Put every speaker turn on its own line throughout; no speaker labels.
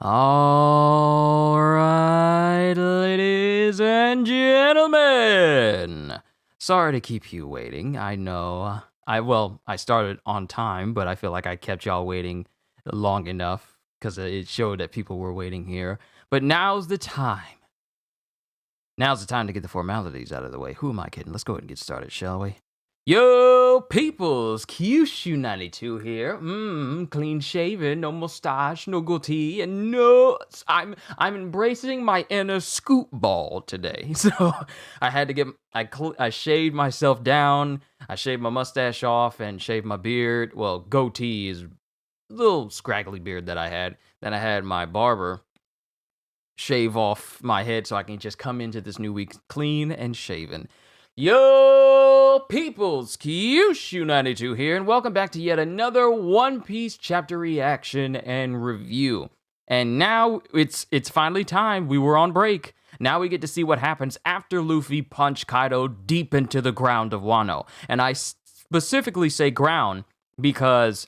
All right, ladies and gentlemen. Sorry to keep you waiting. I know. I started on time, but I feel like I kept y'all waiting long enough because it showed that people were waiting here. But now's the time. Now's the time to get the formalities out of the way. Who am I kidding? Let's go ahead and get started, shall we? Yo, peoples, Kyushu92 here. Clean shaven, no mustache, no goatee, and no, I'm embracing my inner scoop ball today. So I had to get, I shaved myself down, I shaved my mustache off, and shaved my beard. Well, goatee is a little scraggly beard that I had. Then I had my barber shave off my head so I can just come into this new week clean and shaven. Yo, peoples, Kyushu92 here, and welcome back to yet another One Piece chapter reaction and review. And now it's finally time. We were on break. Now we get to see what happens after Luffy punched Kaido deep into the ground of Wano. And I specifically say ground because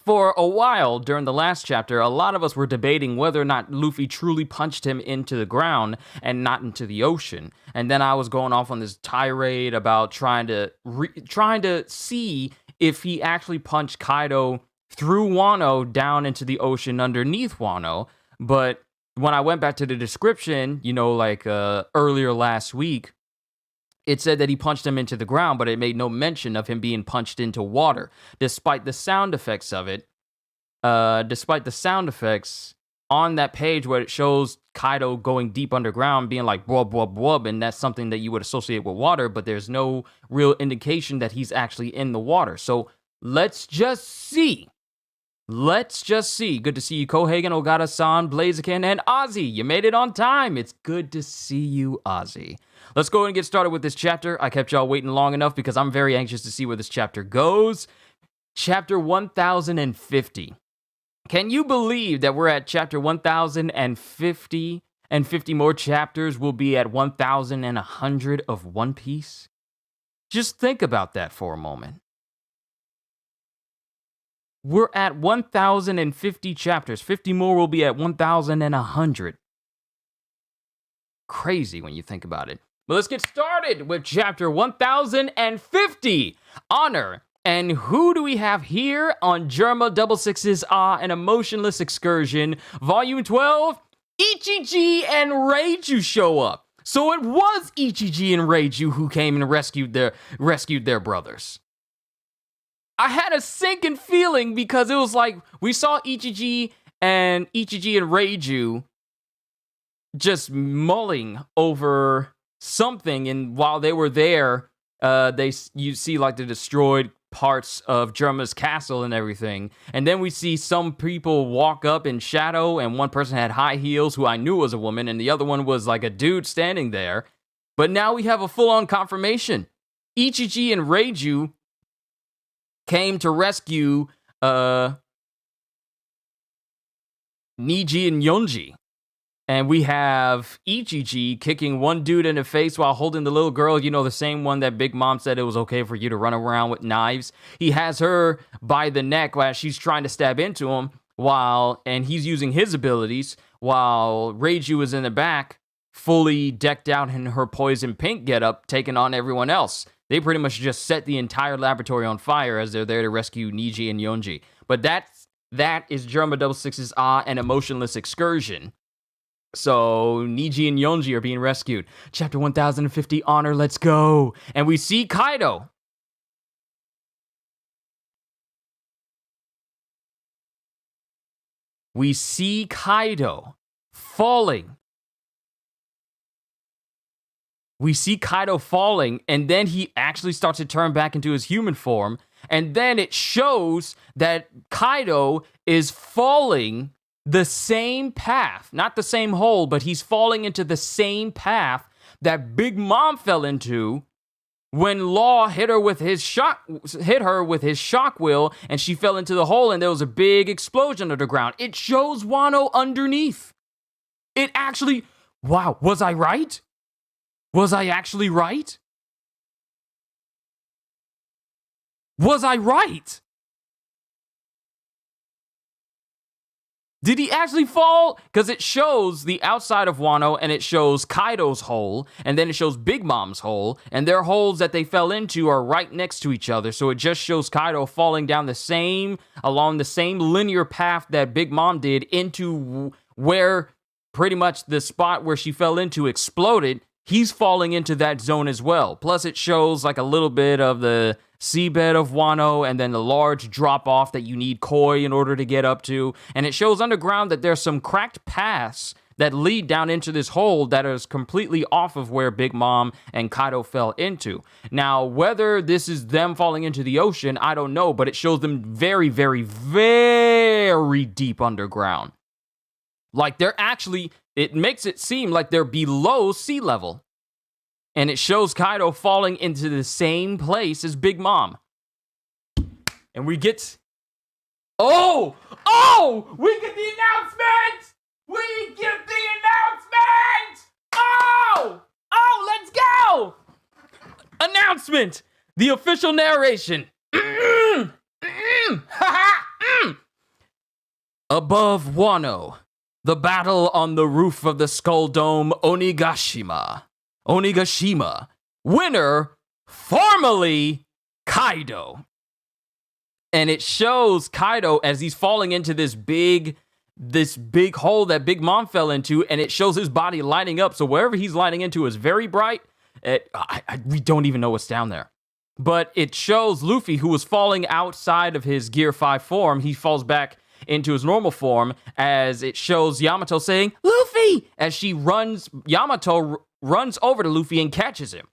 for a while during the last chapter, a lot of us were debating whether or not Luffy truly punched him into the ground and not into the ocean. And then I was going off on this tirade about trying to see if he actually punched Kaido through Wano down into the ocean underneath Wano. But when I went back to the description, earlier last week, it said that he punched him into the ground, but it made no mention of him being punched into water, despite the sound effects of it. Despite the sound effects on that page where it shows Kaido going deep underground, being like bwub bwub bwub, and that's something that you would associate with water, but there's no real indication that he's actually in the water. So let's just see. Let's just see. Good to see you, Kohagen, Ogata-san, Blaziken, and Ozzy. You made it on time. It's good to see you, Ozzy. Let's go ahead and get started with this chapter. I kept y'all waiting long enough because I'm very anxious to see where this chapter goes. Chapter 1050. Can you believe that we're at chapter 1050 and 50 more chapters will be at 1100 of One Piece? Just think about that for a moment. We're at 1050 chapters. 50 more will be at 1100. Crazy when you think about it. But let's get started with chapter 1050, Honor. And who do we have here on Germa 66's An Emotionless Excursion, Volume 12? Ichiji and Reiju show up. So it was Ichiji and Reiju who came and rescued their brothers. I had a sinking feeling because it was like we saw Ichiji and Reiju just mulling over something, and while they were there, you see like the destroyed parts of Germa's castle and everything, and then we see some people walk up in shadow, and one person had high heels who I knew was a woman, and the other one was like a dude standing there. But now we have a full-on confirmation. Ichiji and Reiju came to rescue Niji and Yonji. And we have Ichiji kicking one dude in the face while holding the little girl, the same one that Big Mom said it was okay for you to run around with knives. He has her by the neck while she's trying to stab into him, and he's using his abilities, while Reiju is in the back, fully decked out in her poison pink getup, taking on everyone else. They pretty much just set the entire laboratory on fire as they're there to rescue Niji and Yonji. But that is Germa 66's An Emotionless Excursion. So Niji and Yonji are being rescued. Chapter 1050, Honor, let's go. And we see Kaido. We see Kaido falling. We see Kaido falling, and then he actually starts to turn back into his human form. And then it shows that Kaido is falling the same path, not the same hole, but he's falling into the same path that Big Mom fell into when Law hit her with his shock wheel, and she fell into the hole, and there was a big explosion underground. It shows Wano underneath. It actually, wow, was I right? Was I actually right? Was I right? Did he actually fall? Because it shows the outside of Wano, and it shows Kaido's hole, and then it shows Big Mom's hole, and their holes that they fell into are right next to each other. So it just shows Kaido falling down along the same linear path that Big Mom did into where pretty much the spot where she fell into exploded. He's falling into that zone as well. Plus, it shows like a little bit of the seabed of Wano and then the large drop off that you need Koi in order to get up to. And it shows underground that there's some cracked paths that lead down into this hole that is completely off of where Big Mom and Kaido fell into. Now, whether this is them falling into the ocean, I don't know, but it shows them very, very, very deep underground. Like it makes it seem like they're below sea level. And it shows Kaido falling into the same place as Big Mom. And we get... Oh! We get the announcement! We get the announcement! Let's go! Announcement! The official narration. Above Wano, the battle on the roof of the Skull Dome Onigashima. Winner, formerly Kaido. And it shows Kaido as he's falling into this big hole that Big Mom fell into, and it shows his body lighting up. So wherever he's lighting into is very bright. We don't even know what's down there. But it shows Luffy, who was falling outside of his Gear 5 form. He falls back into his normal form, as it shows Yamato saying, Luffy! As Yamato runs over to Luffy and catches him.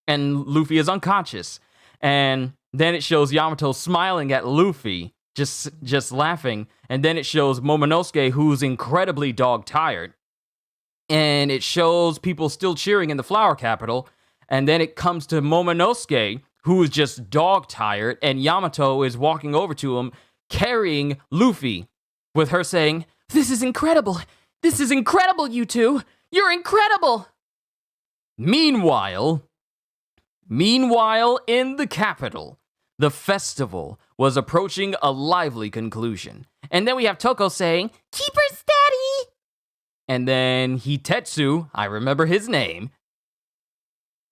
And Luffy is unconscious. And then it shows Yamato smiling at Luffy, just laughing. And then it shows Momonosuke, who's incredibly dog-tired. And it shows people still cheering in the Flower Capital. And then it comes to Momonosuke, who is just dog-tired. And Yamato is walking over to him, carrying Luffy, with her saying, This is incredible, you two! You're incredible! Meanwhile, in the capital, the festival was approaching a lively conclusion. And then we have Toko saying, Keep her steady! And then Hitetsu, I remember his name,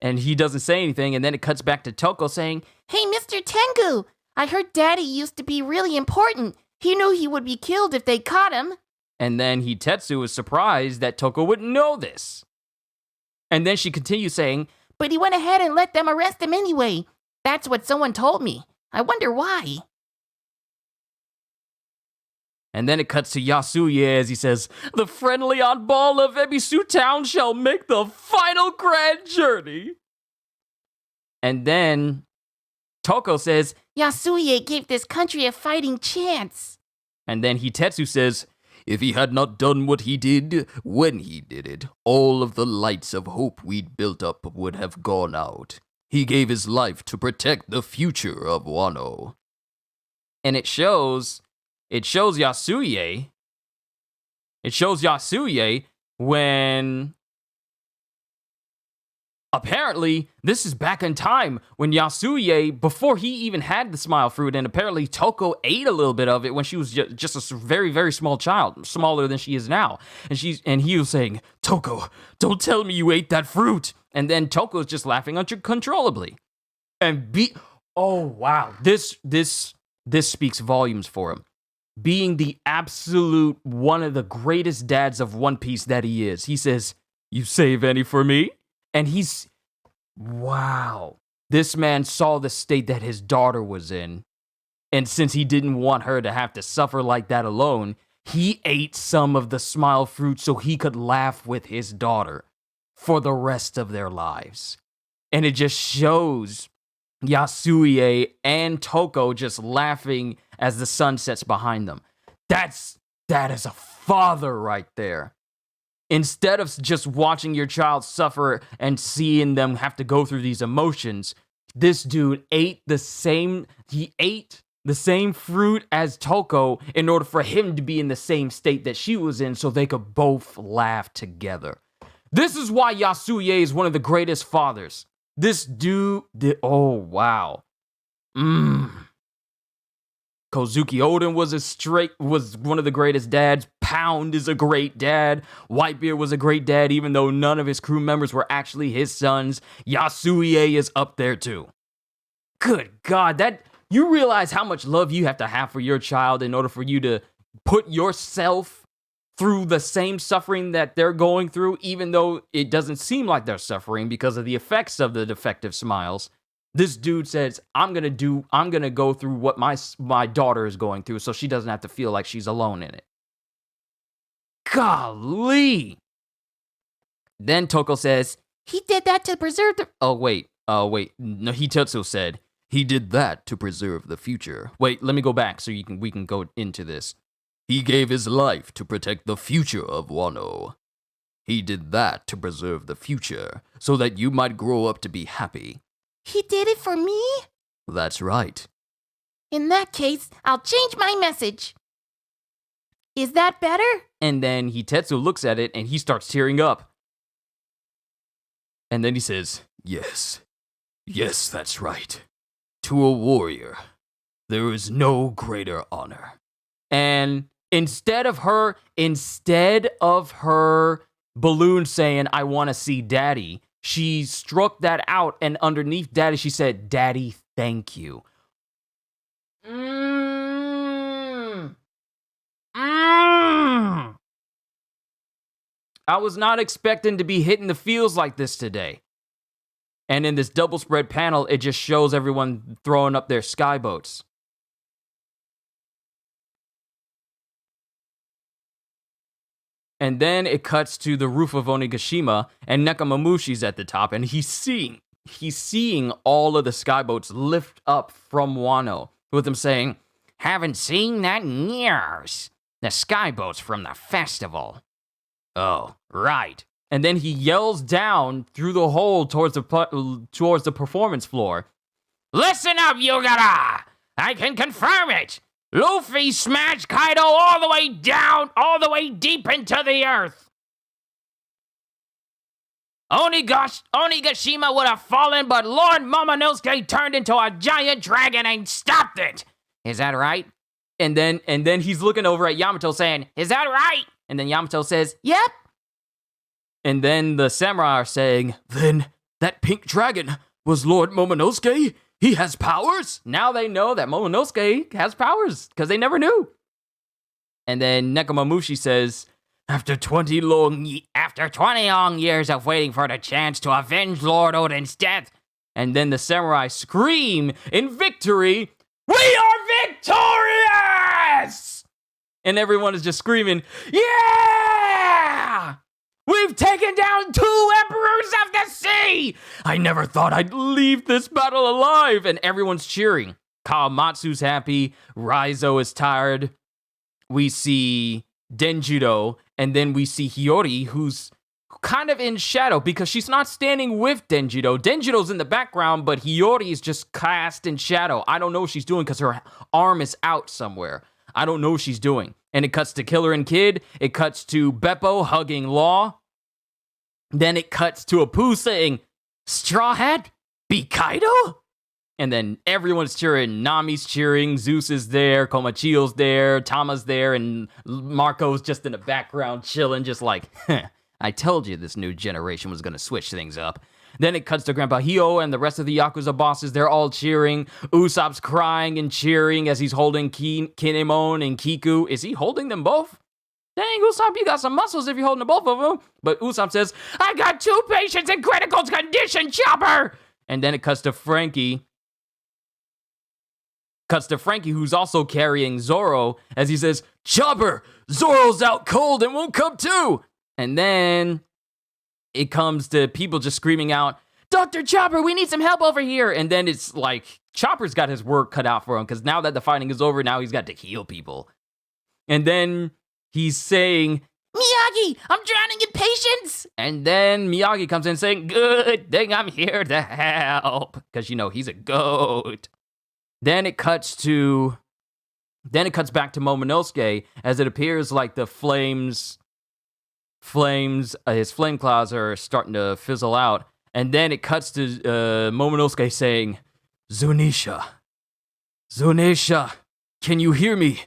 and he doesn't say anything, and then it cuts back to Toko saying,
Hey, Mr. Tengu, I heard Daddy used to be really important. He knew he would be killed if they caught him.
And then Hitetsu was surprised that Toko wouldn't know this. And then she continues saying,
But he went ahead and let them arrest him anyway. That's what someone told me. I wonder why.
And then it cuts to Yasuye as he says, The friendly oddball of Ebisu Town shall make the final grand journey. And then Toko says,
Yasuye gave this country a fighting chance.
And then Hitetsu says, If he had not done what he did, when he did it, all of the lights of hope we'd built up would have gone out. He gave his life to protect the future of Wano. And it shows Yasuye. It shows Yasuye when... Apparently, this is back in time when Yasuye, before he even had the smile fruit, and apparently Toko ate a little bit of it when she was just a very, very small child, smaller than she is now. And he was saying, Toko, don't tell me you ate that fruit. And then Toko's just laughing uncontrollably. And oh wow, this speaks volumes for him. Being the absolute one of the greatest dads of One Piece that he is. He says, You save any for me? And wow, this man saw the state that his daughter was in. And since he didn't want her to have to suffer like that alone, he ate some of the smile fruit so he could laugh with his daughter for the rest of their lives. And it just shows Yasuye and Toko just laughing as the sun sets behind them. That is a father right there. Instead of just watching your child suffer and seeing them have to go through these emotions, this dude ate the same fruit as Toko in order for him to be in the same state that she was in so they could both laugh together. This is why Yasuye is one of the greatest fathers. This dude, oh wow. Kozuki Oden was one of the greatest dads. Pound is a great dad. Whitebeard was a great dad, even though none of his crew members were actually his sons. Yasuie is up there too. Good God, you realize how much love you have to have for your child in order for you to put yourself through the same suffering that they're going through, even though it doesn't seem like they're suffering because of the effects of the defective smiles. This dude says, I'm gonna go through what my daughter is going through so she doesn't have to feel like she's alone in it. Golly. Then Toko says,
he did that to preserve the...
Oh, wait. No, Hitetsu said, he did that to preserve the future. Wait, let me go back so we can go into this. He gave his life to protect the future of Wano. He did that to preserve the future so that you might grow up to be happy.
He did it for me?
That's right.
In that case, I'll change my message. Is that better?
And then Hitetsu looks at it and he starts tearing up. And then he says, yes, that's right. To a warrior, there is no greater honor. And instead of her balloon saying, I want to see daddy, she struck that out, and underneath daddy, she said, Daddy, thank you. I was not expecting to be hitting the feels like this today. And in this double spread panel, it just shows everyone throwing up their skyboats. And then it cuts to the roof of Onigashima, and Nekomamushi's at the top, and he's seeing all of the skyboats lift up from Wano, with him saying, haven't seen that in years. The skyboats from the festival. Oh, right. And then he yells down through the hole towards the performance floor. Listen up, Yugara! I can confirm it! Luffy smashed Kaido all the way down, all the way deep into the earth. Onigashima would have fallen, but Lord Momonosuke turned into a giant dragon and stopped it. Is that right? And then he's looking over at Yamato saying, is that right? And then Yamato says, yep. And then the samurai are saying, then that pink dragon was Lord Momonosuke? He has powers? Now they know that Momonosuke has powers, because they never knew. And then Nekomamushi says, after 20 long years of waiting for the chance to avenge Lord Oden's death. And then the samurai scream in victory, we are victorious! And everyone is just screaming, yeah! We've taken down 2 emperors of the sea! I never thought I'd leave this battle alive! And everyone's cheering. Kawamatsu's happy. Raizo is tired. We see Denjiro. And then we see Hiyori, who's kind of in shadow because she's not standing with Denjiro. Denjiro's in the background, but Hiyori is just cast in shadow. I don't know what she's doing because her arm is out somewhere. I don't know what she's doing. And it cuts to Killer and Kid. It cuts to Beppo hugging Law. Then it cuts to Apu saying, Straw Hat? Be Kaido? And then everyone's cheering. Nami's cheering. Zeus is there. Komachio's there. Tama's there. And Marco's just in the background chilling, just like, I told you this new generation was going to switch things up. Then it cuts to Grandpa Hio and the rest of the Yakuza bosses. They're all cheering. Usopp's crying and cheering as he's holding Kinemon and Kiku. Is he holding them both? Dang, Usopp, you got some muscles if you're holding both of them. But Usopp says, I got 2 patients in critical condition, Chopper! And then it cuts to Frankie. Who's also carrying Zoro, as he says, Chopper, Zoro's out cold and won't come too! And then it comes to people just screaming out, Dr. Chopper, we need some help over here! And then it's like, Chopper's got his work cut out for him, because now that the fighting is over, now he's got to heal people. And then he's saying, Miyagi, I'm drowning in patience! And then Miyagi comes in saying, good thing I'm here to help. Because, he's a goat. Then it cuts back to Momonosuke, as it appears like the flames, his flame clouds are starting to fizzle out. And then it cuts to Momonosuke saying, Zunisha, can you hear me?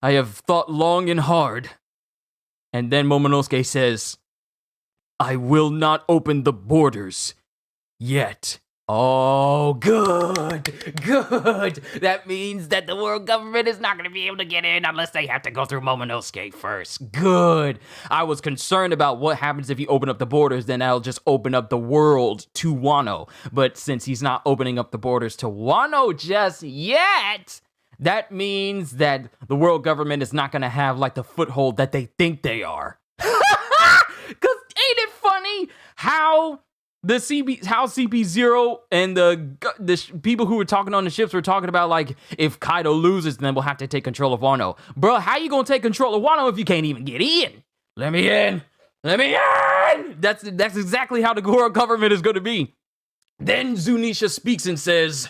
I have thought long and hard. And then Momonosuke says, I will not open the borders yet. Oh, good, good. That means that the world government is not going to be able to get in unless they have to go through Momonosuke first. Good. I was concerned about what happens if you open up the borders, then that'll just open up the world to Wano. But since he's not opening up the borders to Wano just yet, that means that the world government is not going to have like the foothold that they think they are. Because ain't it funny how CP0 and the people who were talking on the ships were talking about, like, if Kaido loses, then we'll have to take control of Wano. Bro, how you gonna take control of Wano if you can't even get in? Let me in! Let me in! That's exactly how the world government is gonna be. Then Zunisha speaks and says,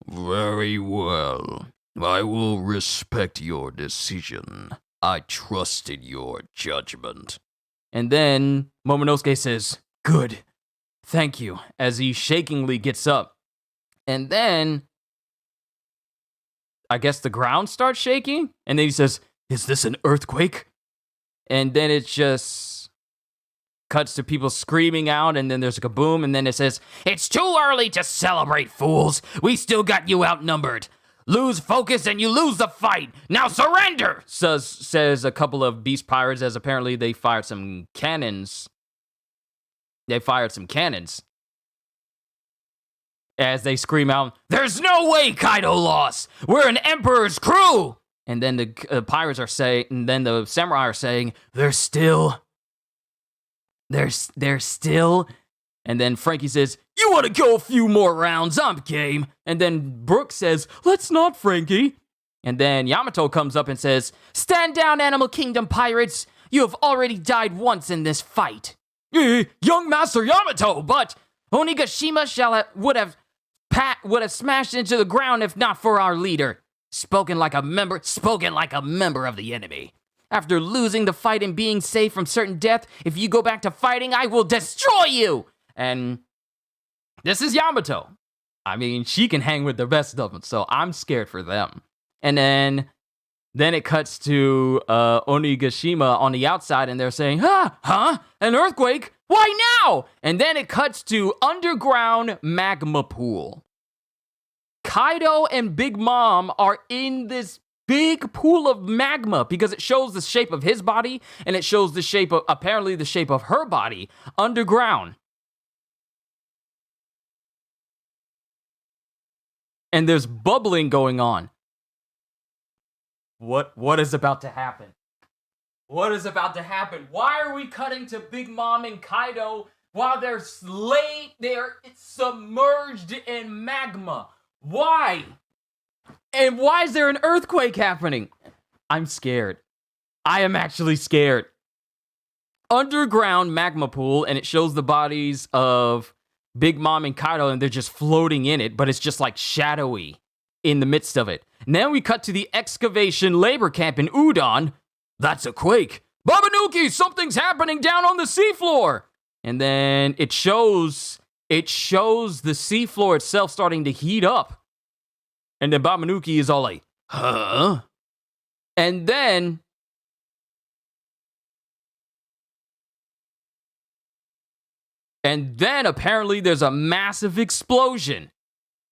very well. I will respect your decision. I trusted your judgment. And then Momonosuke says, good. Thank you, as he shakingly gets up. And then, I guess the ground starts shaking, and then he says, is this an earthquake? And then it just cuts to people screaming out, and then there's a kaboom, and then it says, it's too early to celebrate, fools. We still got you outnumbered. Lose focus and you lose the fight. Now surrender, says a couple of beast pirates, as apparently they fired some cannons. As they scream out, there's no way Kaido lost. We're an emperor's crew. And then the pirates are saying, and then the samurai are saying, they're still. And then Frankie says, you want to go a few more rounds? I'm game. And then Brook says, let's not, Frankie. And then Yamato comes up and says, stand down, Animal Kingdom pirates. You have already died once in this fight. Young Master Yamato, but Onigashima would have smashed into the ground if not for our leader. Spoken like a member of the enemy. After losing the fight and being saved from certain death, if you go back to fighting, I will destroy you. And this is Yamato. I mean, she can hang with the best of them, so I'm scared for them. And then it cuts to Onigashima on the outside, and they're saying, huh? An earthquake? Why now? And then it cuts to underground magma pool. Kaido and Big Mom are in this big pool of magma because it shows the shape of his body, and it shows the shape of her body underground. And there's bubbling going on. What is about to happen? What is about to happen? Why are we cutting to Big Mom and Kaido while they're submerged in magma? Why? And why is there an earthquake happening? I'm scared. I am actually scared. Underground magma pool, and it shows the bodies of Big Mom and Kaido, and they're just floating in it, but it's just like shadowy in the midst of it. And then we cut to the excavation labor camp in Udon. That's a quake. Babanuki, something's happening down on the seafloor. And then it shows the seafloor itself starting to heat up. And then Babanuki is all like, huh? And then apparently there's a massive explosion.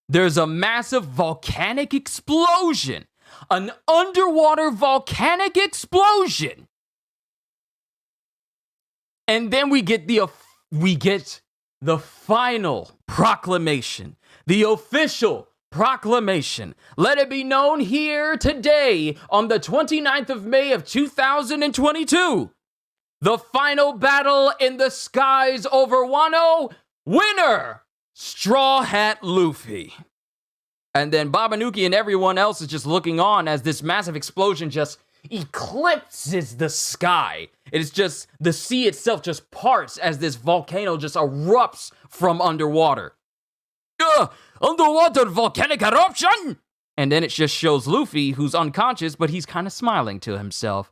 There's a massive volcanic explosion. An underwater volcanic explosion. And then we get the final proclamation. The official proclamation. Let it be known here today on the 29th of May of 2022. The final battle in the skies over Wano. Winner, Straw Hat Luffy. And then Babanuki and everyone else is just looking on as this massive explosion just eclipses the sky. It is just, the sea itself just parts as this volcano just erupts from underwater. Underwater volcanic eruption! And then it just shows Luffy, who's unconscious, but he's kind of smiling to himself.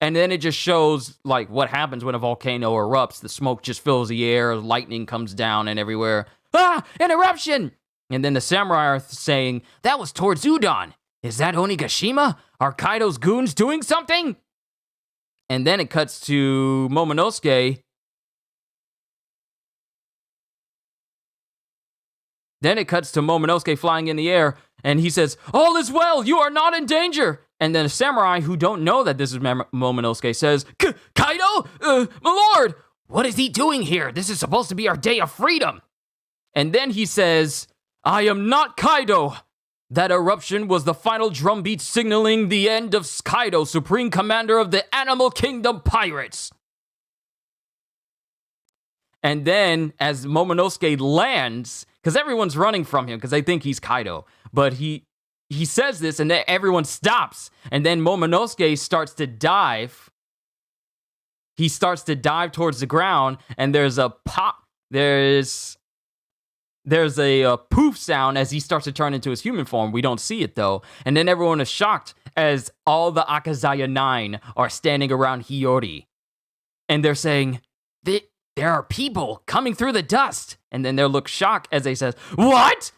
And then it just shows, like, what happens when a volcano erupts. The smoke just fills the air, lightning comes down and everywhere. An eruption! And then the samurai are saying, that was towards Udon. Is that Onigashima? Are Kaido's goons doing something? And then it cuts to Momonosuke. Then it cuts to Momonosuke flying in the air, and he says, "All is well, you are not in danger." And then a samurai who don't know that this is Momonosuke says, "Kaido? My lord, what is he doing here? This is supposed to be our day of freedom." And then he says, "I am not Kaido. That eruption was the final drumbeat signaling the end of Kaido, supreme commander of the Animal Kingdom pirates." And then as Momonosuke lands, because everyone's running from him because they think he's Kaido, but he says this and then everyone stops. And then Momonosuke starts to dive. He starts to dive towards the ground, and there's a pop. There's a poof sound as he starts to turn into his human form. We don't see it though. And then everyone is shocked as all the Akazaya 9 are standing around Hiyori. And they're saying, there are people coming through the dust. And then they look shocked as they says, "What?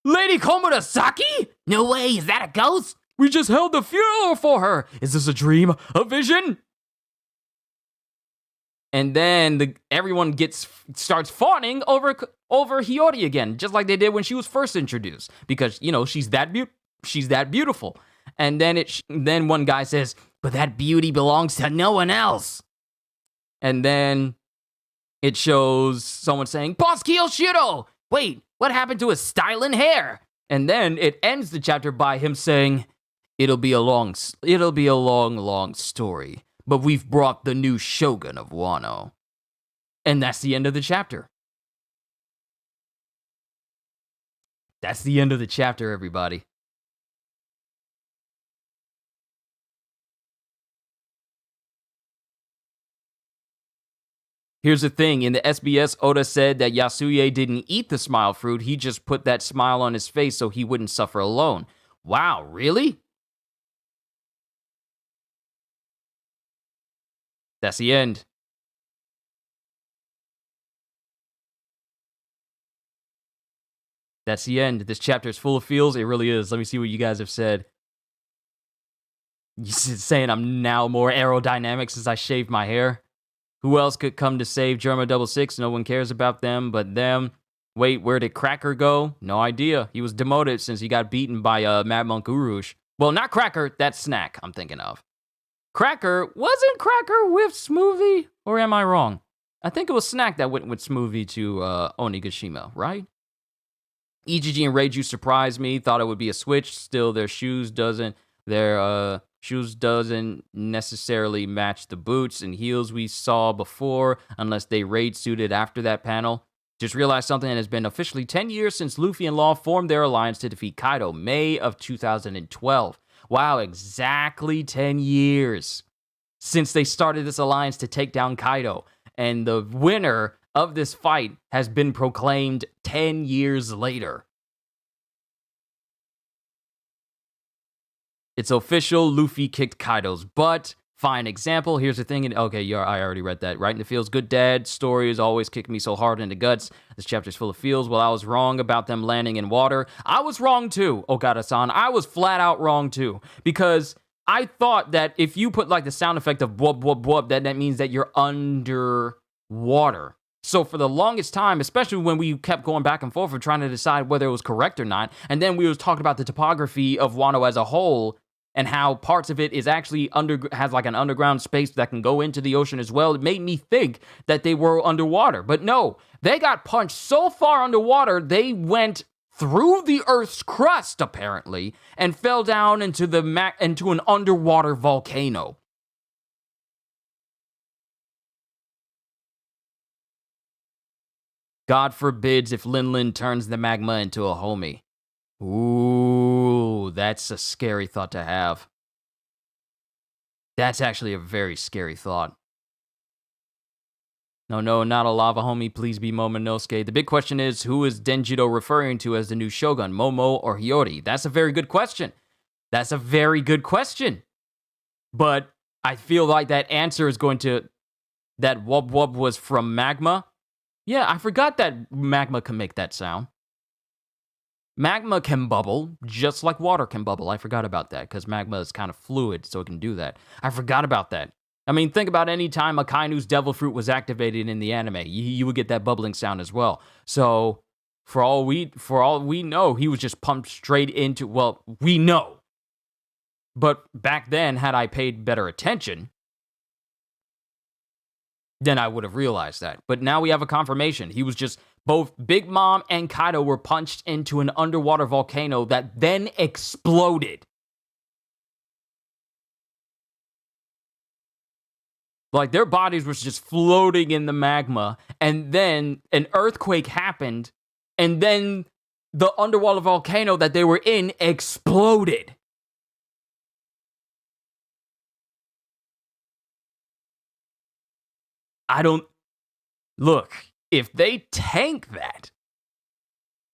Lady Komurasaki? No way, is that a ghost? We just held the funeral for her. Is this a dream? A vision?" And then everyone starts fawning over Hiyori again, just like they did when she was first introduced, because she's that beautiful. And then one guy says, "But that beauty belongs to no one else." And then it shows someone saying, "Boss Kiyoshiro! Wait, what happened to his styling hair?" And then it ends the chapter by him saying, it'll be a long, long story, but we've brought the new shogun of Wano." And that's the end of the chapter. That's the end of the chapter, everybody. Here's the thing. In the SBS, Oda said that Yasuye didn't eat the smile fruit. He just put that smile on his face so he wouldn't suffer alone. Wow, really? That's the end. That's the end. This chapter is full of feels. It really is. Let me see what you guys have said. You saying I'm now more aerodynamic since I shaved my hair. Who else could come to save Germa 66? No one cares about them but them. Wait, where did Cracker go? No idea. He was demoted since he got beaten by Mad Monk Urush. Well, not Cracker. That's Snack I'm thinking of. Wasn't Cracker with Smoothie? Or am I wrong? I think it was Snack that went with Smoothie to Onigashima, right? EGG and Reiju surprised me. Thought it would be a switch. Still, their shoes doesn't necessarily match the boots and heels we saw before, unless they raid suited after that panel. Just realized something. It has been officially 10 years since Luffy and Law formed their alliance to defeat Kaido, May of 2012. Wow, exactly 10 years since they started this alliance to take down Kaido. And the winner of this fight has been proclaimed 10 years later. It's official, Luffy kicked Kaido's butt. Fine example. Here's the thing. Okay, I already read that. Right in the feels. Good dad stories always kick me so hard in the guts. This chapter's full of feels. Well, I was wrong about them landing in water. I was wrong too, Okada-san. I was flat out wrong too. Because I thought that if you put like the sound effect of wub, wub, wub, that means that you're underwater. So for the longest time, especially when we kept going back and forth and trying to decide whether it was correct or not, and then we was talking about the topography of Wano as a whole, and how parts of it is actually has like an underground space that can go into the ocean as well. It made me think that they were underwater. But no, they got punched so far underwater, they went through the Earth's crust, apparently, and fell down into an underwater volcano. God forbids if Lin turns the magma into a homie. Ooh, that's a scary thought to have. That's actually a very scary thought. No, not a lava homie. Please be Momonosuke. The big question is, who is Denjiro referring to as the new shogun, Momo or Hiyori? That's a very good question. But I feel like that answer is going to... That wub wub was from magma. Yeah, I forgot that magma can make that sound. Magma can bubble, just like water can bubble. I forgot about that, because magma is kind of fluid, so it can do that. I forgot about that. I mean, think about any time a Kainu's Devil Fruit was activated in the anime. You would get that bubbling sound as well. So, for all we know, he was just pumped straight into, well, we know. But back then, had I paid better attention, then I would have realized that. But now we have a confirmation. He was just, both Big Mom and Kaido were punched into an underwater volcano that then exploded. Like, their bodies were just floating in the magma, and then an earthquake happened, and then the underwater volcano that they were in exploded. Look, if they tank that,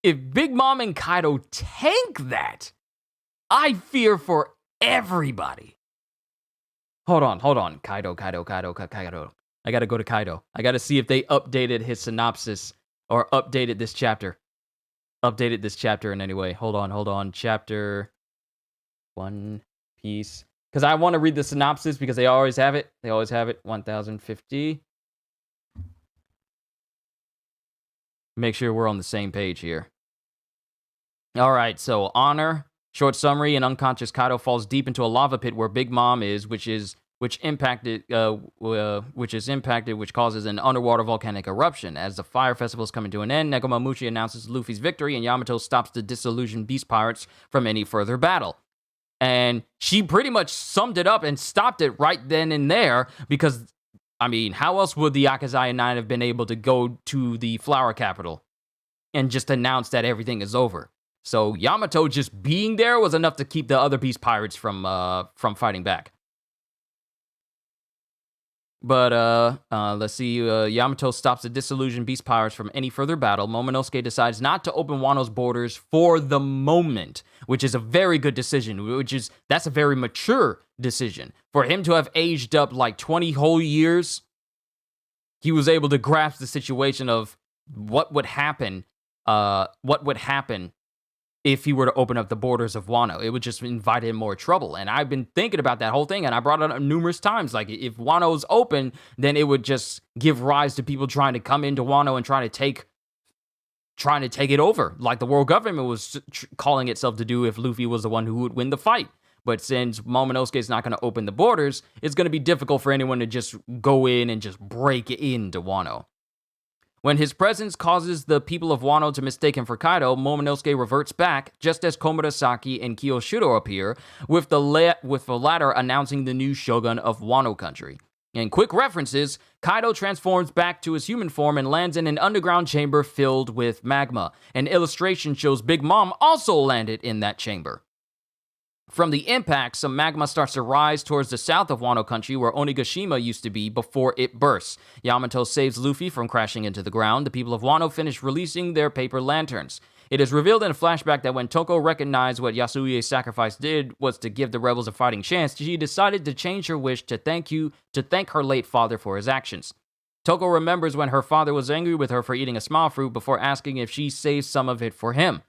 if Big Mom and Kaido tank that, I fear for everybody. Hold on. Kaido. I gotta go to Kaido. I gotta see if they updated his synopsis or updated this chapter. Updated this chapter in any way. Hold on. Chapter One Piece. Because I want to read the synopsis because they always have it. 1050. Make sure we're on the same page here. All right, so Honor, short summary: an unconscious Kaido falls deep into a lava pit where Big Mom is, which is impacted, which causes an underwater volcanic eruption. As the fire festival is coming to an end, Nekomamushi announces Luffy's victory, and Yamato stops the disillusioned Beast Pirates from any further battle. And she pretty much summed it up and stopped it right then and there, because, I mean, how else would the Akazaya 9 have been able to go to the Flower Capital and just announce that everything is over? So Yamato just being there was enough to keep the other Beast Pirates from fighting back. But let's see. Yamato stops the disillusioned Beast Pirates from any further battle. Momonosuke decides not to open Wano's borders for the moment, which is a very good decision. That's a very mature decision. For him to have aged up like 20 whole years, he was able to grasp the situation of what would happen. If he were to open up the borders of Wano. It would just invite him more trouble. And I've been thinking about that whole thing, and I brought it up numerous times. Like, if Wano's open, then it would just give rise to people trying to come into Wano and trying to take it over, like the world government was calling itself to do if Luffy was the one who would win the fight. But since Momonosuke is not going to open the borders, it's going to be difficult for anyone to just go in and just break into Wano. When his presence causes the people of Wano to mistake him for Kaido, Momonosuke reverts back, just as Komurasaki and Kiyoshiro appear, with the latter announcing the new shogun of Wano country. In quick references, Kaido transforms back to his human form and lands in an underground chamber filled with magma. An illustration shows Big Mom also landed in that chamber. From the impact, some magma starts to rise towards the south of Wano country where Onigashima used to be before it bursts. Yamato saves Luffy from crashing into the ground. The people of Wano finish releasing their paper lanterns. It is revealed in a flashback that when Toko recognized what Yasuie's sacrifice did was to give the rebels a fighting chance, she decided to change her wish to thank her late father for his actions. Toko remembers when her father was angry with her for eating a smile fruit before asking if she saved some of it for him.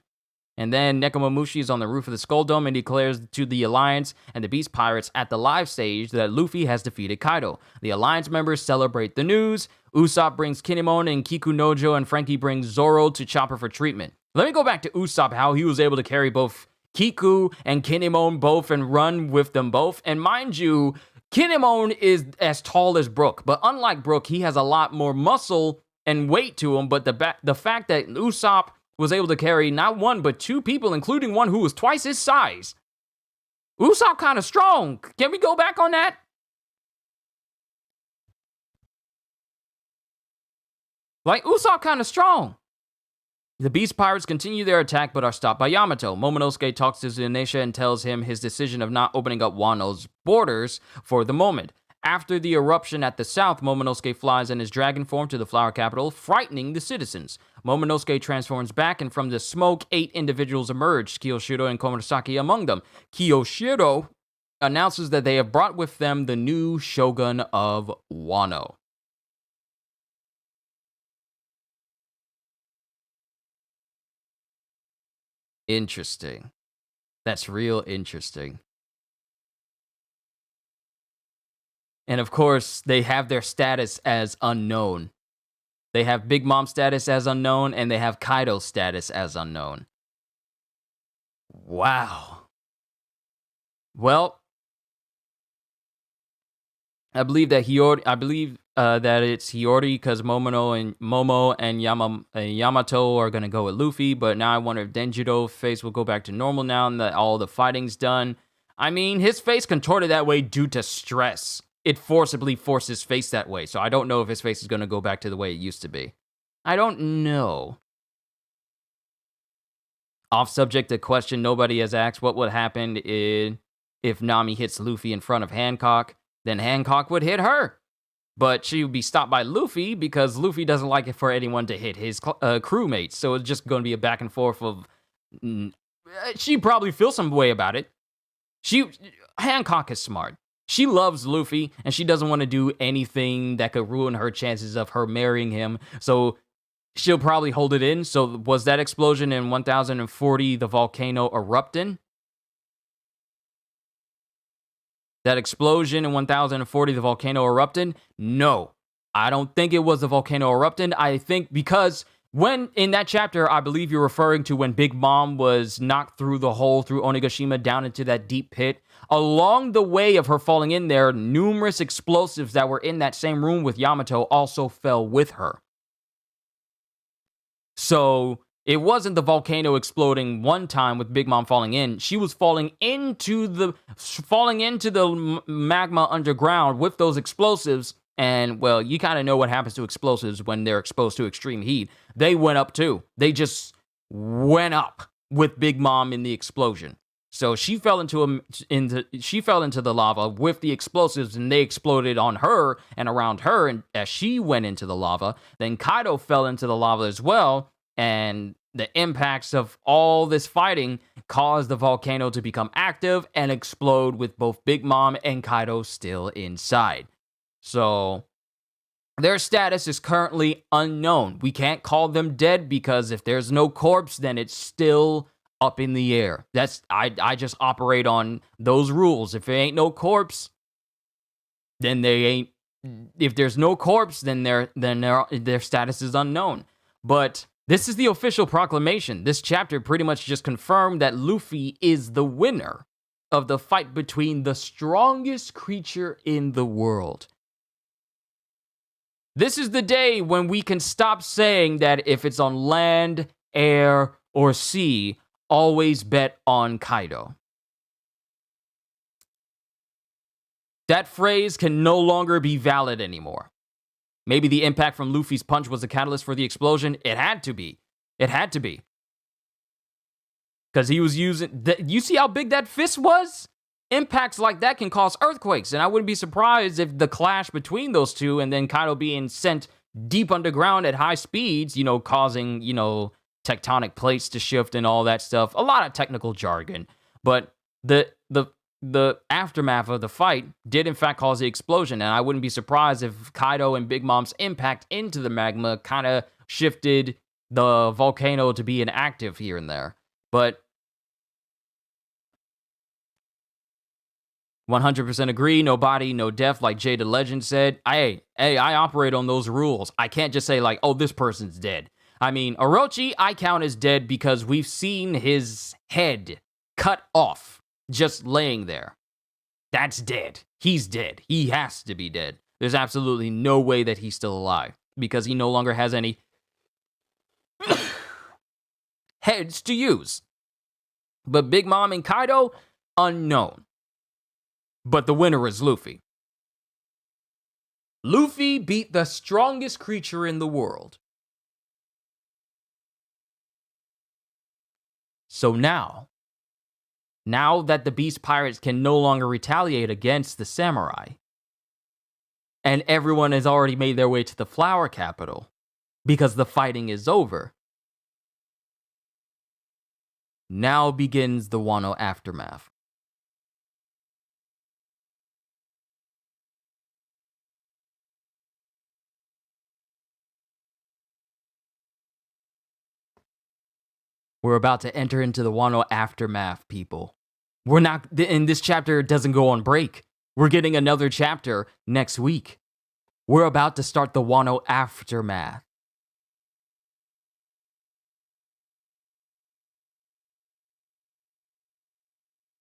And then Nekomamushi is on the roof of the Skull Dome and declares to the Alliance and the Beast Pirates at the live stage that Luffy has defeated Kaido. The Alliance members celebrate the news. Usopp brings Kinemon and Kikunojo, and Frankie brings Zoro to Chopper for treatment. Let me go back to Usopp, how he was able to carry both Kiku and Kinemon both and run with them both. And mind you, Kinemon is as tall as Brook, but unlike Brook, he has a lot more muscle and weight to him. But the fact that Usopp was able to carry not one, but two people, including one who was twice his size. Usopp kind of strong. Can we go back on that? Like, Usopp kind of strong. The Beast Pirates continue their attack, but are stopped by Yamato. Momonosuke talks to Zunisha and tells him his decision of not opening up Wano's borders for the moment. After the eruption at the south, Momonosuke flies in his dragon form to the Flower Capital, frightening the citizens. Momonosuke transforms back, and from the smoke, 8 individuals emerge, Kiyoshiro and Komurasaki among them. Kiyoshiro announces that they have brought with them the new shogun of Wano. Interesting. That's real interesting. And of course, they have their status as unknown. They have Big Mom status as unknown, and they have Kaido status as unknown. Wow. Well, I believe that that it's Hiyori because Momo and Yamato are gonna go with Luffy. But now I wonder if Denjiro's face will go back to normal now that all the fighting's done. I mean, his face contorted that way due to stress. It forcibly forced his face that way. So I don't know if his face is gonna go back to the way it used to be. I don't know. Off subject, a question nobody has asked: what would happen if Nami hits Luffy in front of Hancock? Then Hancock would hit her. But she would be stopped by Luffy because Luffy doesn't like it for anyone to hit his crewmates. So it's just going to be a back and forth of... she probably feels some way about it. Hancock is smart. She loves Luffy, and she doesn't want to do anything that could ruin her chances of her marrying him. So she'll probably hold it in. So was that explosion in 1040 the volcano erupting? That explosion in 1040, the volcano erupted? No, I don't think it was the volcano erupting. I think because when in that chapter, I believe you're referring to when Big Mom was knocked through the hole through Onigashima down into that deep pit. Along the way of her falling in there, numerous explosives that were in that same room with Yamato also fell with her. So it wasn't the volcano exploding one time with Big Mom falling in. She was falling into the magma underground with those explosives. And, well, you kind of know what happens to explosives when they're exposed to extreme heat. They went up, too. They just went up with Big Mom in the explosion. So she fell into the lava with the explosives, and they exploded on her and around her. And as she went into the lava, then Kaido fell into the lava as well. And the impacts of all this fighting caused the volcano to become active and explode with both Big Mom and Kaido still inside. So their status is currently unknown. We can't call them dead because if there's no corpse, then it's still up in the air. I just operate on those rules. If there ain't no corpse, then they ain't. If there's no corpse, then their status is unknown. But this is the official proclamation. This chapter pretty much just confirmed that Luffy is the winner of the fight between the strongest creature in the world. This is the day when we can stop saying that if it's on land, air, or sea, always bet on Kaido. That phrase can no longer be valid anymore. Maybe the impact from Luffy's punch was the catalyst for the explosion. It had to be. It had to be. Because he was using... You see how big that fist was? Impacts like that can cause earthquakes. And I wouldn't be surprised if the clash between those two and then Kaido being sent deep underground at high speeds, causing, tectonic plates to shift and all that stuff. A lot of technical jargon. But the aftermath of the fight did in fact cause the explosion, and I wouldn't be surprised if Kaido and Big Mom's impact into the magma kind of shifted the volcano to be inactive here and there. But 100% agree, no body, no death, like Jay the Legend said. I operate on those rules. I can't just say like, oh, this person's dead. I mean, Orochi, I count as dead because we've seen his head cut off, just laying there. That's dead. He's dead. He has to be dead. There's absolutely no way that he's still alive because he no longer has any heads to use. But Big Mom and Kaido, unknown. But the winner is Luffy. Luffy beat the strongest creature in the world. So now that the Beast Pirates can no longer retaliate against the samurai, and everyone has already made their way to the Flower Capital because the fighting is over, now begins the Wano aftermath. We're about to enter into the Wano aftermath, people. We're not, and this chapter doesn't go on break. We're getting another chapter next week. We're about to start the Wano aftermath.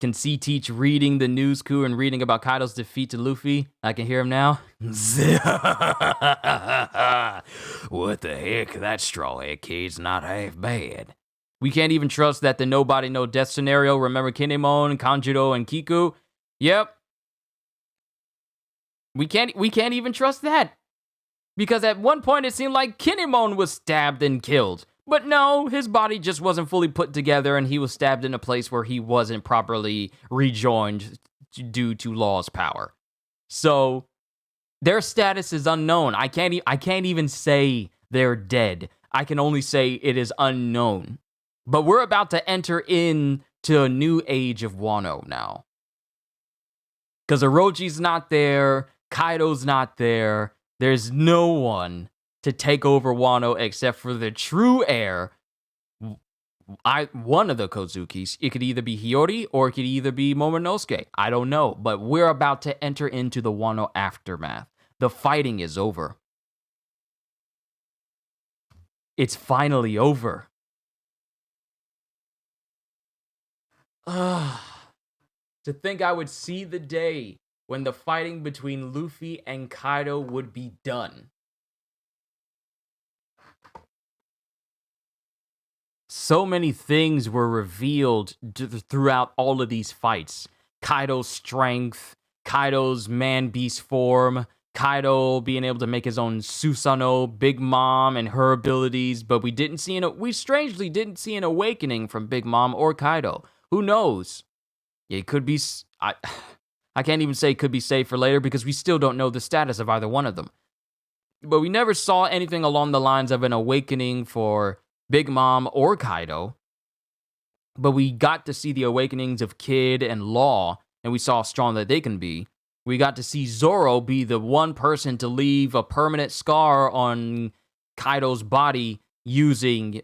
Can see Teach reading the news coup and reading about Kaido's defeat to Luffy. I can hear him now. What the heck? That straw hat kid's not half bad. We can't even trust that the nobody no death scenario. Remember Kinemon, Kanjuro, and Kiku? Yep. We can't even trust that. Because at one point it seemed like Kinemon was stabbed and killed. But no, his body just wasn't fully put together and he was stabbed in a place where he wasn't properly rejoined due to Law's power. So their status is unknown. I can't even say they're dead. I can only say it is unknown. But we're about to enter into a new age of Wano now. Because Orochi's not there, Kaido's not there, there's no one to take over Wano except for the true heir. One of the Kozukis. It could either be Hiyori or it could either be Momonosuke. I don't know, but we're about to enter into the Wano aftermath. The fighting is over. It's finally over. To think I would see the day when the fighting between Luffy and Kaido would be done. So many things were revealed throughout all of these fights. Kaido's strength, Kaido's man-beast form, Kaido being able to make his own Susanoo, Big Mom, and her abilities, but we strangely didn't see an awakening from Big Mom or Kaido. Who knows? It could be... I can't even say it could be saved for later because we still don't know the status of either one of them. But we never saw anything along the lines of an awakening for Big Mom or Kaido. But we got to see the awakenings of Kid and Law, and we saw how strong that they can be. We got to see Zoro be the one person to leave a permanent scar on Kaido's body using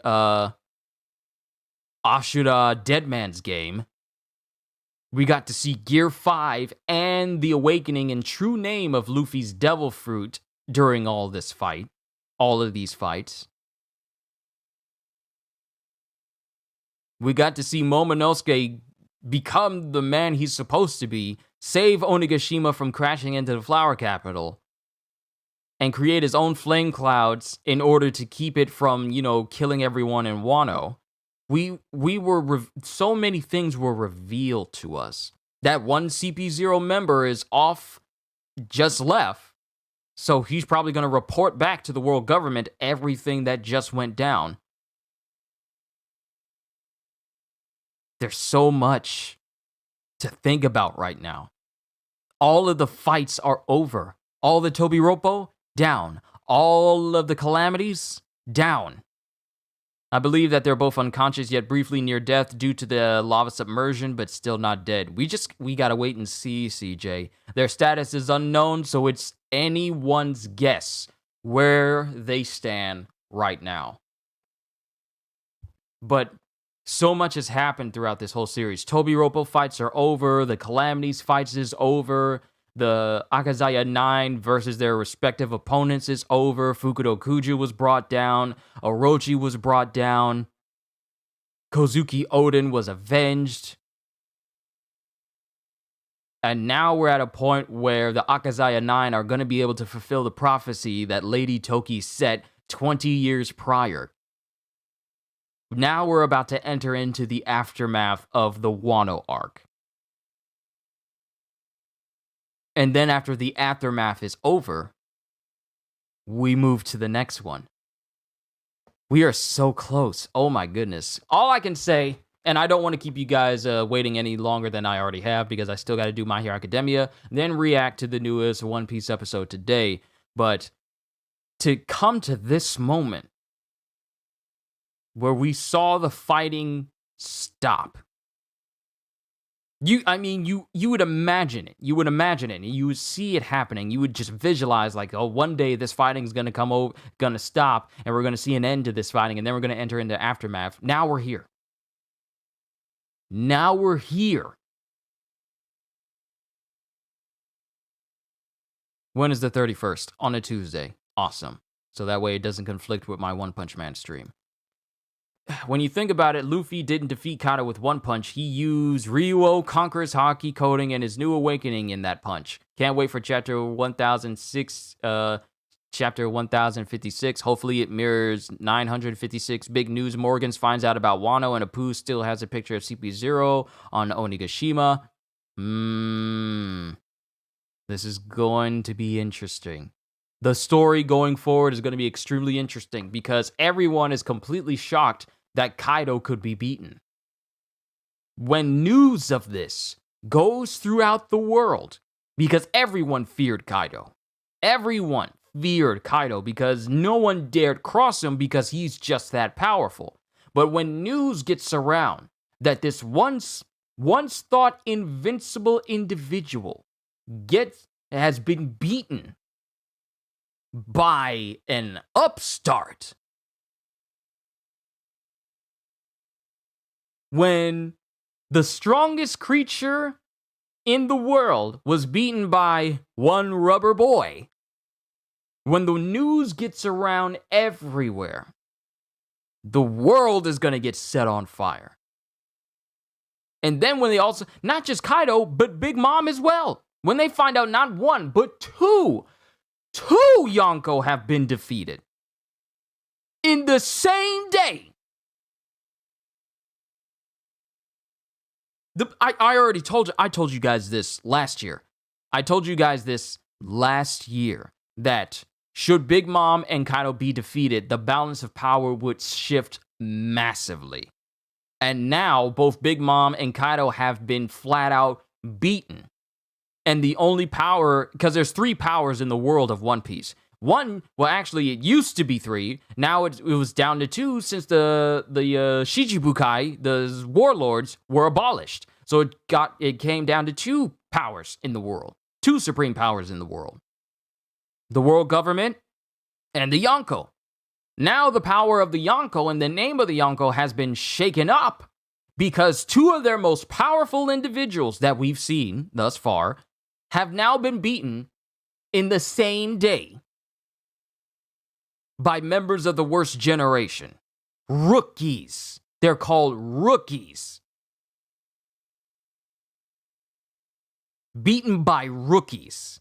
Ashura Deadman's game. We got to see Gear 5 and the awakening and true name of Luffy's Devil Fruit during all of these fights. We got to see Momonosuke become the man he's supposed to be, save Onigashima from crashing into the Flower Capital, and create his own flame clouds in order to keep it from, killing everyone in Wano. So many things were revealed to us. That one CP0 member is off, just left, so he's probably going to report back to the world government everything that just went down. There's so much to think about right now. All of the fights are over. All the Tobiropo, down. All of the calamities, down. I believe that they're both unconscious yet briefly near death due to the lava submersion, but still not dead. We gotta wait and see, CJ. Their status is unknown, so it's anyone's guess where they stand right now. But so much has happened throughout this whole series. Tobiropo fights are over. The Calamities fights is over. The Akazaya 9 versus their respective opponents is over. Fukudo Kuju was brought down. Orochi was brought down. Kozuki Oden was avenged. And now we're at a point where the Akazaya 9 are going to be able to fulfill the prophecy that Lady Toki set 20 years prior. Now we're about to enter into the aftermath of the Wano arc. And then after the aftermath is over, we move to the next one. We are so close. Oh my goodness. All I can say, and I don't want to keep you guys waiting any longer than I already have because I still got to do My Hero Academia, then react to the newest One Piece episode today. But to come to this moment where we saw the fighting stop. You would imagine it. You would imagine it. You would see it happening. You would just visualize like, oh, one day this fighting is going to come over, going to stop, and we're going to see an end to this fighting, and then we're going to enter into aftermath. Now we're here. Now we're here. When is the 31st? On a Tuesday. Awesome. So that way it doesn't conflict with my One Punch Man stream. When you think about it, Luffy didn't defeat Kaido with one punch. He used Ryuo Conqueror's Haki coding and his new awakening in that punch. Can't wait for chapter 1056. Hopefully it mirrors 956. Big news. Morgans finds out about Wano, and Apu still has a picture of CP0 on Onigashima. This is going to be interesting. The story going forward is going to be extremely interesting because everyone is completely shocked that Kaido could be beaten. When news of this goes throughout the world, because everyone feared Kaido. Everyone feared Kaido because no one dared cross him because he's just that powerful. But when news gets around that this once thought invincible individual has been beaten by an upstart, when the strongest creature in the world was beaten by one rubber boy, when the news gets around everywhere, the world is going to get set on fire. And then when they also, not just Kaido, but Big Mom as well, when they find out not one, but two Yonko have been defeated in the same day. I already told you, I told you guys this last year. That should Big Mom and Kaido be defeated, the balance of power would shift massively. And now both Big Mom and Kaido have been flat out beaten. And the only power, because there's 3 powers in the world of One Piece. One, well, actually, it used to be 3. Now it was down to 2 since the Shichibukai, the warlords, were abolished. So it came down to 2 powers in the world. 2 supreme powers in the world. The world government and the Yonko. Now the power of the Yonko and the name of the Yonko has been shaken up because 2 of their most powerful individuals that we've seen thus far have now been beaten in the same day by members of the worst generation. Rookies. They're called rookies. Beaten by rookies.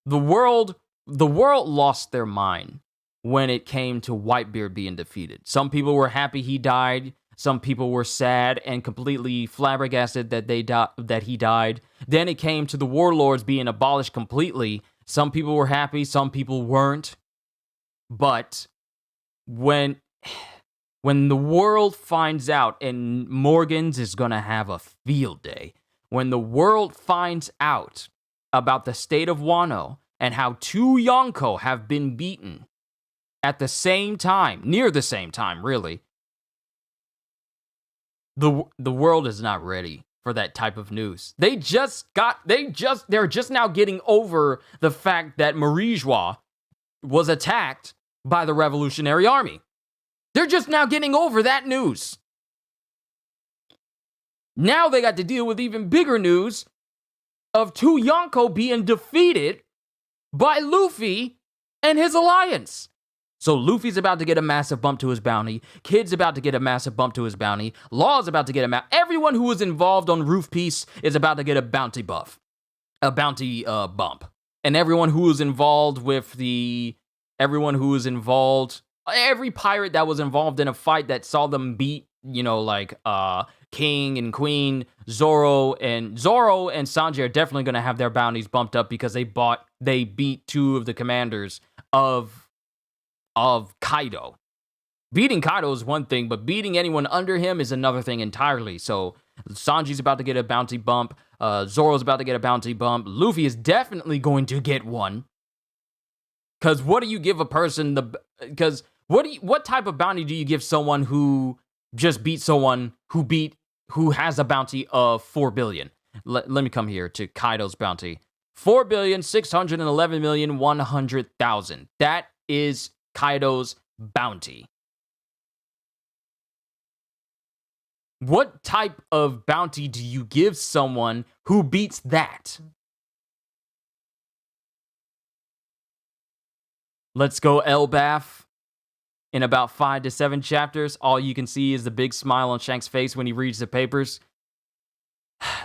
The world lost their mind when it came to Whitebeard being defeated. Some people were happy he died. Some people were sad and completely flabbergasted that he died. Then it came to the warlords being abolished completely. Some people were happy, some people weren't. But when the world finds out, and Morgans is going to have a field day, when the world finds out about the state of Wano and how 2 Yonko have been beaten at the same time, near the same time, really, the world is not ready for that type of news. They're just now getting over the fact that Marie-Joie was attacked by the Revolutionary Army. They're just now getting over that news. Now they got to deal with even bigger news of 2 Yonko being defeated by Luffy and his alliance. So Luffy's about to get a massive bump to his bounty. Kid's about to get a massive bump to his bounty. Law's about to get everyone who was involved on Roof Piece is about to get a bounty buff. A bounty bump. And every pirate that was involved in a fight that saw them beat, King and Queen, Zoro and Sanji are definitely going to have their bounties bumped up because they beat 2 of the commanders of Kaido. Beating Kaido is one thing, but beating anyone under him is another thing entirely. So Sanji's about to get a bounty bump. Zoro's about to get a bounty bump. Luffy is definitely going to get one. Because what do you give a person what type of bounty do you give someone who just beat someone who has a bounty of 4 billion? Let me come here to Kaido's bounty. 4,611,100,000. That is Kaido's bounty. What type of bounty do you give someone who beats that? Let's go Elbaf. In about 5 to 7 chapters, all you can see is the big smile on Shank's face when he reads the papers.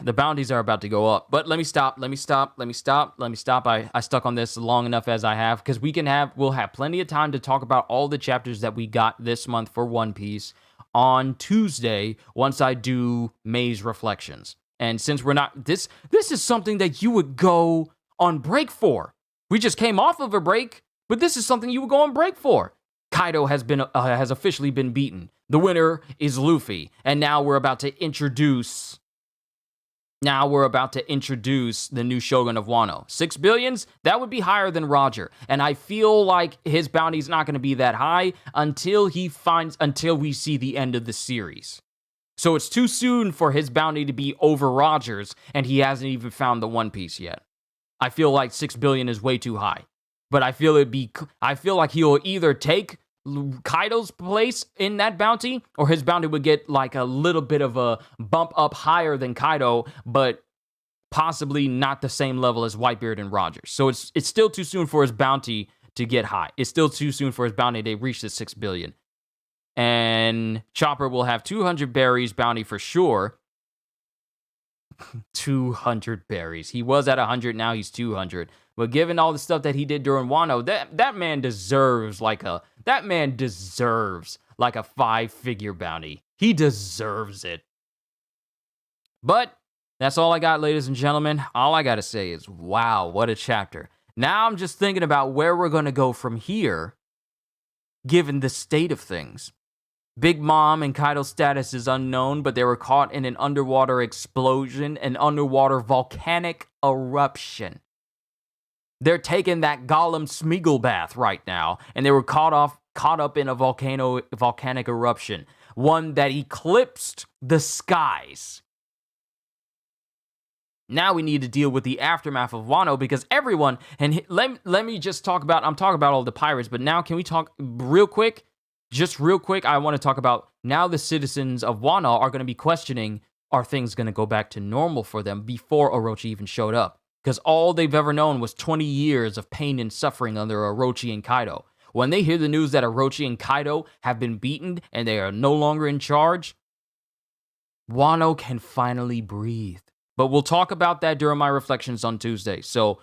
The bounties are about to go up. But let me stop. I stuck on this long enough as I have, because we'll have plenty of time to talk about all the chapters that we got this month for One Piece on Tuesday once I do May's reflections. And since we're not this is something that you would go on break for. We just came off of a break, but this is something you would go on break for. Kaido has officially been beaten. The winner is Luffy, and now we're about to introduce the new Shogun of Wano. 6 billions, that would be higher than Roger. And I feel like his bounty's not going to be that high until we see the end of the series. So it's too soon for his bounty to be over Roger's, and he hasn't even found the One Piece yet. I feel like 6 billion is way too high. But I feel like he'll either take Kaido's place in that bounty, or his bounty would get like a little bit of a bump up higher than Kaido, but possibly not the same level as Whitebeard and Rogers. So it's still too soon for his bounty to get high. It's still too soon for his bounty to reach the 6 billion. And Chopper will have 200 berries bounty for sure. 200 berries. He was at 100, now he's 200. But given all the stuff that he did during Wano, that man deserves like a 5-figure bounty. He deserves it. But that's all I got, ladies and gentlemen. All I got to say is, wow, what a chapter. Now I'm just thinking about where we're going to go from here, given the state of things. Big Mom and Kaido's status is unknown, but they were caught in an underwater explosion, an underwater volcanic eruption. They're taking that Gollum Smeagol bath right now, and they were caught up in a volcanic eruption, one that eclipsed the skies. Now we need to deal with the aftermath of Wano, because everyone, and let me just talk about, I'm talking about all the pirates, but now can we talk real quick? Just real quick, I want to talk about now the citizens of Wano are going to be questioning, are things going to go back to normal for them before Orochi even showed up? Because all they've ever known was 20 years of pain and suffering under Orochi and Kaido. When they hear the news that Orochi and Kaido have been beaten and they are no longer in charge, Wano can finally breathe. But we'll talk about that during my reflections on Tuesday. So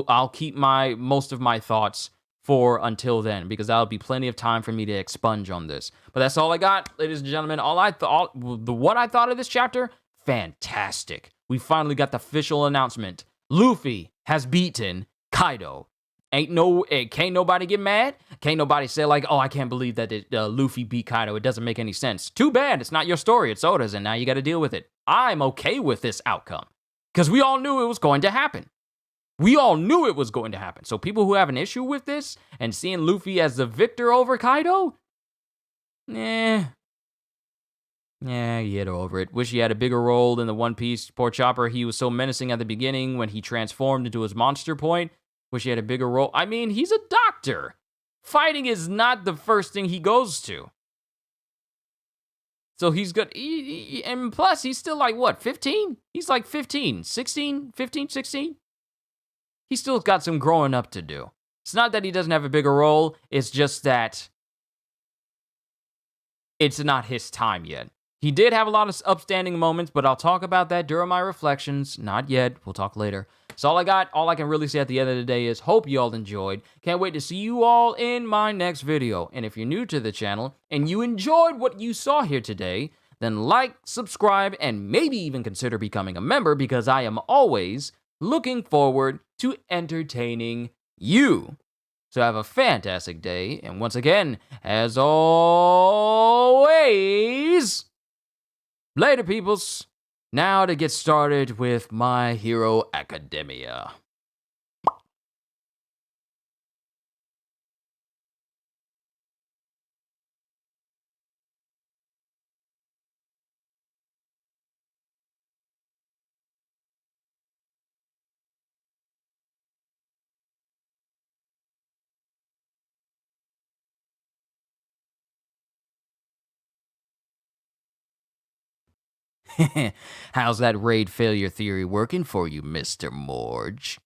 I'll keep most of my thoughts for until then, because that'll be plenty of time for me to expunge on this. But that's all I got, ladies and gentlemen. What I thought of this chapter, fantastic. We finally got the official announcement. Luffy has beaten Kaido. Can't nobody get mad. Can't nobody say like, oh, I can't believe that Luffy beat Kaido. It doesn't make any sense. Too bad. It's not your story. It's Oda's, and now you got to deal with it. I'm okay with this outcome, because we all knew it was going to happen. So people who have an issue with this and seeing Luffy as the victor over Kaido, yeah, get over it. Wish he had a bigger role in the One Piece. Poor Chopper, he was so menacing at the beginning when he transformed into his monster point. Wish he had a bigger role. I mean, he's a doctor. Fighting is not the first thing he goes to. So he's good. And plus, he's still like, what, 15? He's like 15, 16. He's still got some growing up to do. It's not that he doesn't have a bigger role. It's just that it's not his time yet. He did have a lot of upstanding moments, but I'll talk about that during my reflections. Not yet. We'll talk later. So all I got, all I can really say at the end of the day is hope you all enjoyed. Can't wait to see you all in my next video. And if you're new to the channel and you enjoyed what you saw here today, then like, subscribe, and maybe even consider becoming a member, because I am always looking forward to entertaining you. So have a fantastic day, and once again, as always, later peoples. Now to get started with My Hero Academia. How's that raid failure theory working for you, Mr. Morge?